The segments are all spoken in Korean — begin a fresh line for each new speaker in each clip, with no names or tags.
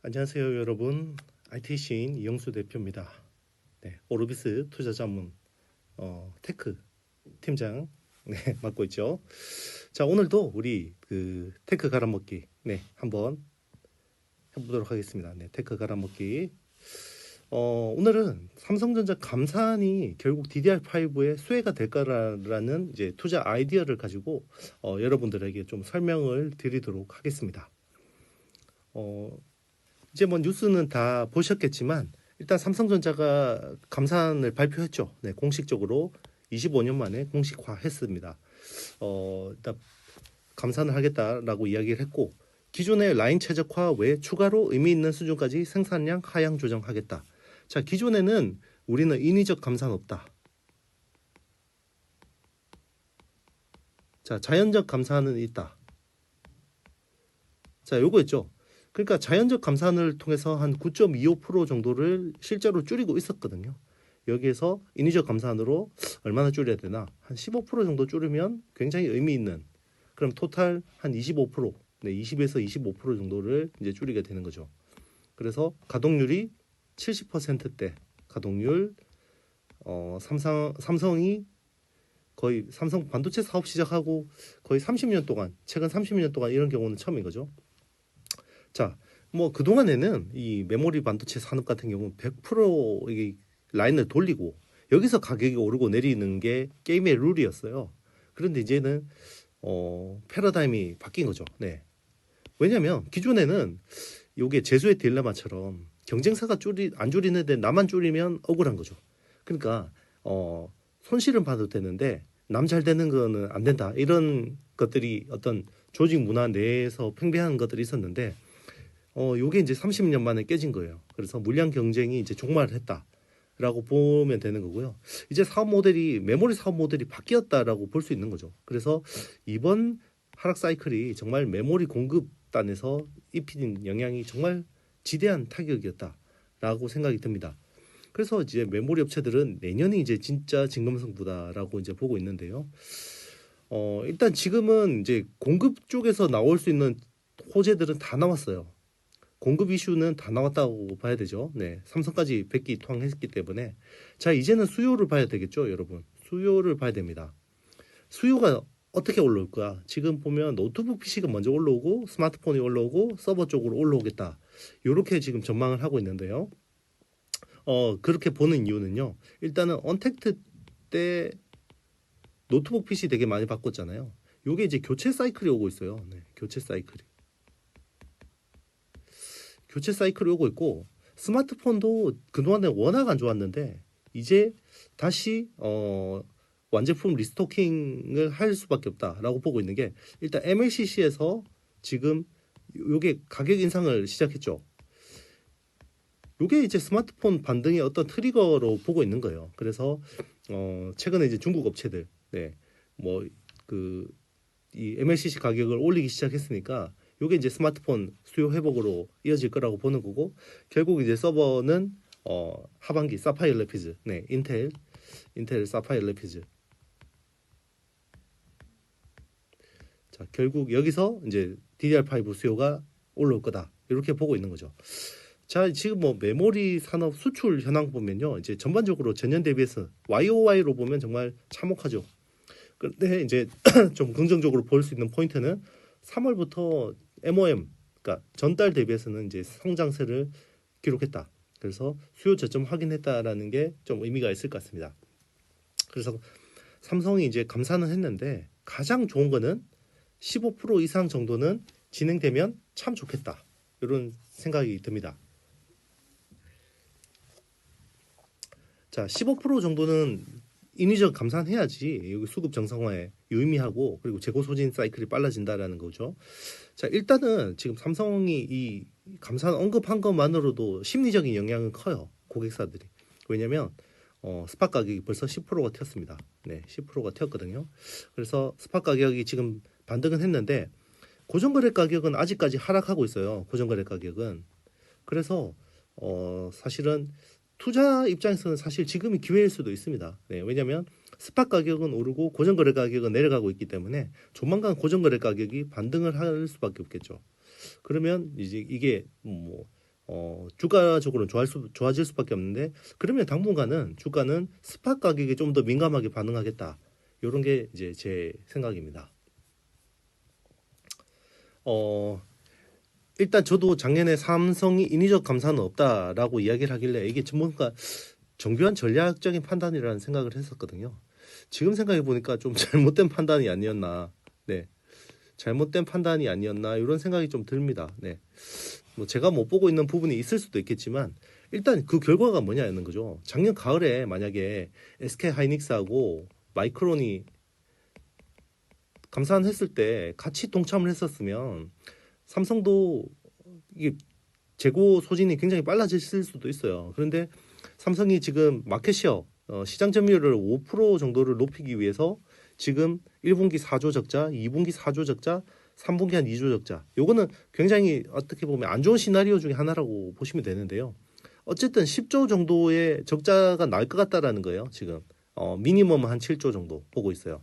안녕하세요 여러분. IT 시인 이영수 대표입니다. 네, 오르비스 투자 전문 테크 팀장 맡고 있죠. 자, 오늘도 우리 그 테크 갈아먹기 한번 해보도록 하겠습니다. 테크 갈아먹기. 오늘은 삼성전자 감산이 결국 DDR5의 수혜가 될까라는 이제 투자 아이디어를 가지고 여러분들에게 좀 설명을 드리도록 하겠습니다. 이제 뭐 뉴스는 다 보셨겠지만 일단 삼성전자가 감산을 발표했죠. 공식적으로 25년 만에 공식화했습니다. 일단 감산을 하겠다라고 이야기를 했고, 기존의 라인 최적화 외에 추가로 의미 있는 수준까지 생산량 하향 조정하겠다. 자, 기존에는 우리는 인위적 감산 없다. 자, 자연적 감산은 있다. 자, 요거였죠. 그러니까 자연적 감산을 통해서 한 9.25% 정도를 실제로 줄이고 있었거든요. 여기에서 인위적 감산으로 얼마나 줄여야 되나? 한 15% 정도 줄이면 굉장히 의미 있는, 그럼 토탈 한 25%, 20에서 25% 정도를 이제 줄이게 되는 거죠. 그래서 가동률이 70%대 가동률, 삼성이 거의 삼성 반도체 사업 시작하고 거의 30년 동안, 최근 30년 동안 이런 경우는 처음인 거죠. 자, 뭐 그동안에는 이 메모리 반도체 산업 같은 경우는 100% 이게 라인을 돌리고 여기서 가격이 오르고 내리는 게 게임의 룰이었어요. 그런데 이제는 패러다임이 바뀐 거죠. 왜냐면 기존에는 이게 제수의 딜레마처럼 경쟁사가 안 줄이는데 나만 줄이면 억울한 거죠. 그러니까 손실은 봐도 되는데 남 잘 되는 거는 안 된다. 이런 것들이 어떤 조직 문화 내에서 팽배한 것들이 있었는데 요게 이제 30년 만에 깨진 거예요. 그래서 물량 경쟁이 이제 종말했다라고 보면 되는 거고요. 이제 사업 모델이, 메모리 사업 모델이 바뀌었다라고 볼 수 있는 거죠. 그래서 이번 하락 사이클이 정말 메모리 공급단에서 입힌 영향이 정말 지대한 타격이었다라고 생각이 듭니다. 그래서 이제 메모리 업체들은 내년이 이제 진짜 진검승부다라고 이제 보고 있는데요. 일단 지금은 이제 공급 쪽에서 나올 수 있는 호재들은 다 나왔어요. 공급 이슈는 다 나왔다고 봐야 되죠. 삼성까지 백기통했기 때문에. 자, 이제는 수요를 봐야 되겠죠, 여러분. 수요를 봐야 됩니다. 수요가 어떻게 올라올까? 지금 보면 노트북 PC가 먼저 올라오고 스마트폰이 올라오고 서버 쪽으로 올라오겠다. 이렇게 지금 전망을 하고 있는데요. 그렇게 보는 이유는요. 일단은 언택트 때 노트북 PC 되게 많이 바꿨잖아요. 요게 이제 교체 사이클이 오고 있어요. 교체 사이클이 오고 있고, 스마트폰도 그동안에 워낙 안 좋았는데 이제 다시 완제품 리스토킹을 할 수밖에 없다라고 보고 있는 게, 일단 MLCC에서 지금 요게 가격 인상을 시작했죠. 요게 이제 스마트폰 반등의 어떤 트리거로 보고 있는 거예요. 그래서 최근에 이제 중국 업체들 뭐 그 이 MLCC 가격을 올리기 시작했으니까 요게 이제 스마트폰 수요 회복으로 이어질 거라고 보는 거고, 결국 이제 서버는 하반기 사파이어 레피즈, 인텔 사파이어 레피즈. 자, 결국 여기서 이제 DDR5 수요가 올라올 거다, 이렇게 보고 있는 거죠. 자, 지금 뭐 메모리 산업 수출 현황 보면요, 이제 전반적으로 전년 대비해서 YOY로 보면 정말 참혹하죠. 근데 이제 좀 긍정적으로 볼 수 있는 포인트는 3월부터 MOM, 그러니까 전달 대비해서는 이제 성장세를 기록했다. 그래서 수요 저점 확인했다라는 게 좀 의미가 있을 것 같습니다. 그래서 삼성이 이제 감산은 했는데 가장 좋은 거는 15% 이상 정도는 진행되면 참 좋겠다, 이런 생각이 듭니다. 자, 15% 정도는 인위적 감산해야지 여기 수급 정상화에 유의미하고, 그리고 재고 소진 사이클이 빨라진다라는 거죠. 자, 일단은 지금 삼성이 이 감산 언급한 것만으로도 심리적인 영향은 커요, 고객사들이. 왜냐면 스팟 가격이 벌써 10%가 튀었습니다. 10%가 튀었거든요. 그래서 스팟 가격이 지금 반등은 했는데 고정거래 가격은 아직까지 하락하고 있어요. 고정거래 가격은. 그래서 사실은 투자 입장에서는 사실 지금이 기회일 수도 있습니다. 왜냐하면 스팟 가격은 오르고 고정거래 가격은 내려가고 있기 때문에 조만간 고정거래 가격이 반등을 할 수밖에 없겠죠. 그러면 이제 이게 뭐 주가적으로는 좋아질 수밖에 없는데 그러면 당분간은 주가는 스팟 가격에 좀 더 민감하게 반응하겠다. 이런 게 이제 제 생각입니다. 일단 저도 작년에 삼성이 인위적 감산은 없다라고 이야기를 하길래 이게 뭔가 정교한 전략적인 판단이라는 생각을 했었거든요. 지금 생각해 보니까 좀 잘못된 판단이 아니었나. 네. 잘못된 판단이 아니었나 이런 생각이 좀 듭니다. 네. 뭐 제가 못 보고 있는 부분이 있을 수도 있겠지만 일단 그 결과가 뭐냐는 거죠. 작년 가을에 만약에 SK 하이닉스하고 마이크론이 감산했을 때 같이 동참을 했었으면 삼성도 이게 재고 소진이 굉장히 빨라졌을 수도 있어요. 그런데 삼성이 지금 마켓시어 시장 점유율을 5% 정도를 높이기 위해서 지금 1분기 4조 적자, 2분기 4조 적자, 3분기 한 2조 적자. 요거는 굉장히 어떻게 보면 안 좋은 시나리오 중에 하나라고 보시면 되는데요. 어쨌든 10조 정도의 적자가 날 것 같다라는 거예요. 지금 미니멈 한 7조 정도 보고 있어요.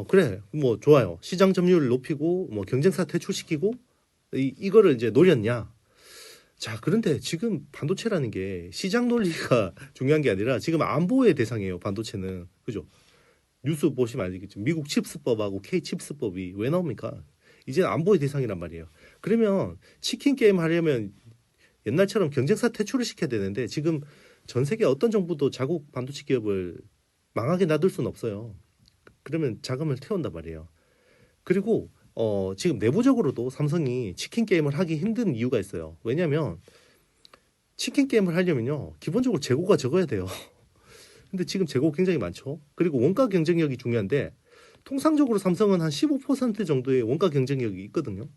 그래 뭐 좋아요. 시장 점유율을 높이고 뭐 경쟁사 퇴출시키고 이거를 이제 노렸냐? 자, 그런데 지금 반도체라는 게 시장 논리가 중요한 게 아니라 지금 안보의 대상이에요. 반도체는. 그죠? 뉴스 보시면 알겠죠. 미국 칩스법하고 K 칩스법이 왜 나옵니까? 이제 안보의 대상이란 말이에요. 그러면 치킨 게임 하려면 옛날처럼 경쟁사 퇴출을 시켜야 되는데 지금 전 세계 어떤 정부도 자국 반도체 기업을 망하게 놔둘 수는 없어요. 그러면 자금을 태운단 말이에요. 그리고 지금 내부적으로도 삼성이 치킨 게임을 하기 힘든 이유가 있어요. 왜냐하면 치킨 게임을 하려면요 기본적으로 재고가 적어야 돼요. 근데 지금 재고 굉장히 많죠. 그리고 원가 경쟁력이 중요한데 통상적으로 삼성은 한 15% 정도의 원가 경쟁력이 있거든요.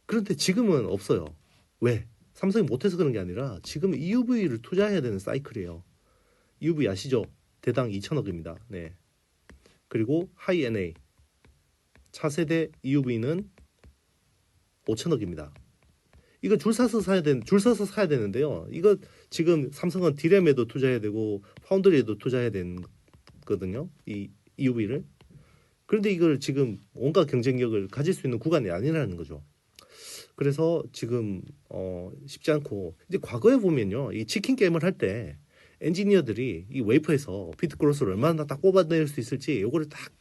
그런데 지금은 없어요. 왜? 삼성이 못해서 그런 게 아니라 지금 EUV를 투자해야 되는 사이클이에요. EUV 아시죠? 대당 2천억입니다. 네. 그리고 하이 NA 차세대 EUV는 5천억입니다. 이거 줄 서서 사야 되는데요. 이거 지금 삼성은 디램에도 투자해야 되고 파운드리에도 투자해야 되거든요. 이 EUV를. 그런데 이걸 지금 온갖 경쟁력을 가질 수 있는 구간이 아니라는 거죠. 그래서 지금 쉽지 않고 이제 과거에 보면요. 이 치킨 게임을 할 때 엔지니어들이 이 웨이퍼에서 비트 그로스를 얼마나 딱 뽑아낼 수 있을지 이거를 딱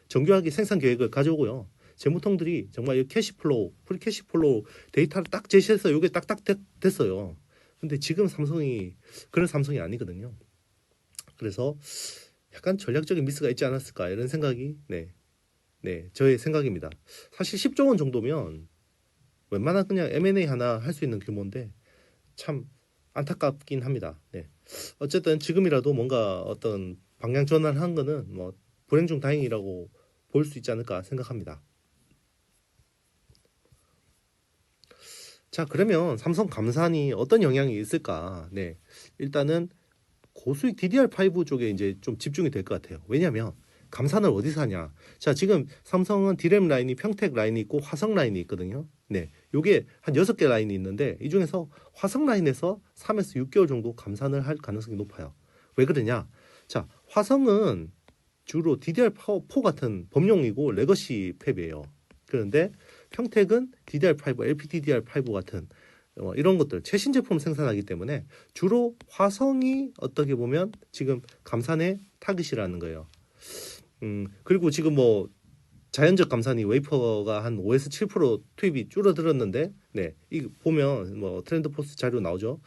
정교하게 생산 계획을 가져오고요. 재무통들이 정말 이 캐시플로우, 프리캐시플로우 데이터를 딱 제시해서 이게 딱딱 됐어요. 근데 지금 삼성이 그런 삼성이 아니거든요. 그래서 약간 전략적인 미스가 있지 않았을까 이런 생각이 저의 생각입니다. 사실 10조 원 정도면 웬만한 그냥 M&A 하나 할 수 있는 규모인데 참 안타깝긴 합니다. 네. 어쨌든 지금이라도 뭔가 어떤 방향 전환을 한 거는 뭐 불행 중 다행이라고 볼 수 있지 않을까 생각합니다. 자, 그러면 삼성 감산이 어떤 영향이 있을까? 네. 일단은 고수익 DDR5 쪽에 이제 좀 집중이 될 것 같아요. 왜냐하면 감산을 어디서 하냐? 자, 지금 삼성은 D램 라인이 평택 라인이 있고 화성 라인이 있거든요. 네. 요게 한 6개 라인이 있는데 이 중에서 화성 라인에서 3에서 6개월 정도 감산을 할 가능성이 높아요. 왜 그러냐? 자, 화성은 주로 DDR4 같은 범용이고 레거시 팹이에요. 그런데 평택은 DDR5, LPDDR5 같은 이런 것들 최신 제품 생산하기 때문에 주로 화성이 어떻게 보면 지금 감산의 타깃이라는 거예요. 그리고 지금 뭐 자연적 감산이 웨이퍼가 한 5에서 7% 투입이 줄어들었는데, 네, 이 보면 뭐 트렌드 포스트 자료 나오죠.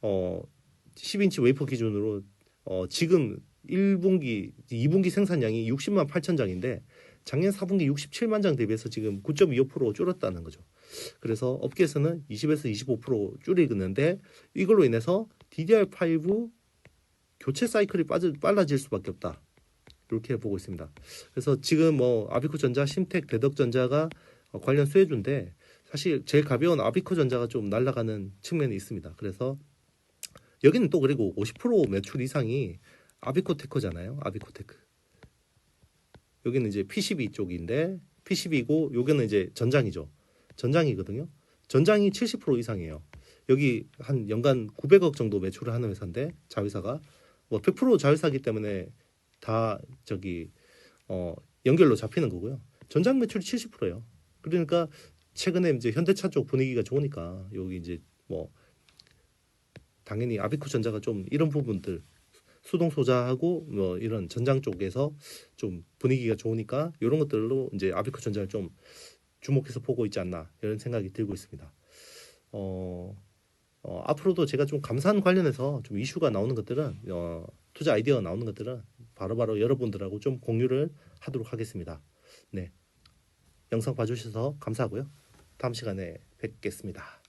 10인치 웨이퍼 기준으로 지금 1분기, 2분기 생산량이 60만 8천 장인데 작년 4분기 67만 장 대비해서 지금 9.25% 줄었다는 거죠. 그래서 업계에서는 20에서 25% 줄이는데 이걸로 인해서 DDR5 교체 사이클이 빨라질 수밖에 없다. 이렇게 보고 있습니다. 그래서 지금 뭐 아비코전자, 심텍, 대덕전자가 관련 수혜주인데 사실 제일 가벼운 아비코전자가 좀 날아가는 측면이 있습니다. 그래서 여기는 또 그리고 50% 매출 이상이 아비코테크잖아요. 아비코테크. 여기는 이제 PCB 쪽인데 PCB고 여기는 이제 전장이죠. 전장이거든요. 전장이 70% 이상이에요. 여기 한 연간 900억 정도 매출을 하는 회사인데 자회사가 뭐 100% 자회사기 때문에 다 저기 연결로 잡히는 거고요. 전장 매출이 70%예요. 그러니까 최근에 이제 현대차 쪽 분위기가 좋으니까 여기 이제 뭐 당연히 아비코전자가 좀 이런 부분들 수동 소자하고 뭐 이런 전장 쪽에서 좀 분위기가 좋으니까 이런 것들로 이제 아비코전자를 좀 주목해서 보고 있지 않나 이런 생각이 들고 있습니다. 앞으로도 제가 좀 감산 관련해서 좀 이슈가 나오는 것들은 투자 아이디어가 나오는 것들은 바로바로 여러분들하고 좀 공유를 하도록 하겠습니다. 네, 영상 봐주셔서 감사하고요. 다음 시간에 뵙겠습니다.